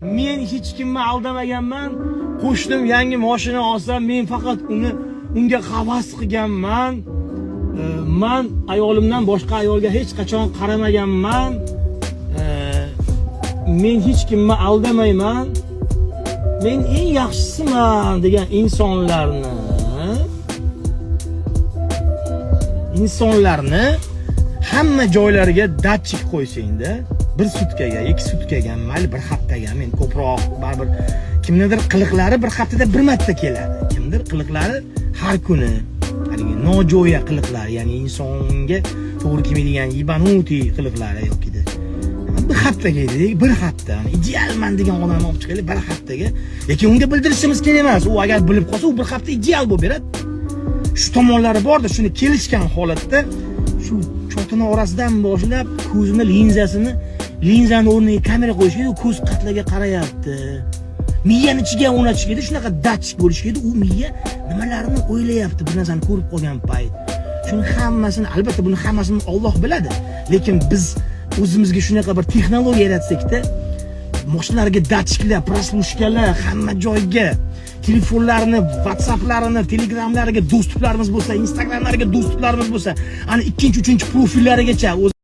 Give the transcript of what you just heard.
Men hech kimni aldamaganman. Qo'shnim yangi mashina olsa, men faqat unga havas qilganman. Men ayolimdan boshqa ayolga hech qachon qaramaganman. Men hech kimni aldamayman. Men eng yaxshisiman degan insonlarni hamma joylariga datchik qo'ysangda, bir sutkaga, 2 sutkaga, mayli bir haftaga, men ko'proq baribir kimnidir qiliqlari bir haftada bir marta keladi. Kimdir qiliqlari har kuni, haligi nojo'ya qiliqlar, ya'ni insonga to'g'ri kelmaydigan yibanuti qiliqlari yo'q-da. Bir haftaga deylik, bir hafta, idealman degan odamni olib chiqaylik bir haftaga. Lekin unga bildirishimiz kerak emas. U agar bilib qolsa, u bir hafta ideal bo'lib beradi. Shu tomonlari borda, shuni kelishgan holatda shu chotini orasidan boshlab ko'zini linzani o'rniga kamera qo'yish kerak, u ko'z qatlaga qarayapti. Miyani ichiga o'rnatish kerak, shunaqa datchik bo'lish kerak. U miya nimalarni o'ylayapti bir narsani ko'rib qolgan payt. Shuni hammasini, albatta buni hammasini Alloh biladi. Lekin biz o'zimizga shunaqa bir texnologiya yaratsak-da, mashinalarga datchiklar, proslушкаlar hamma joyga, telefonlarni, WhatsApp'larini, Telegram'lariga dostuplarimiz bo'lsa, Instagram'lariga dostuplarimiz bo'lsa, ana 2-3 profillarigacha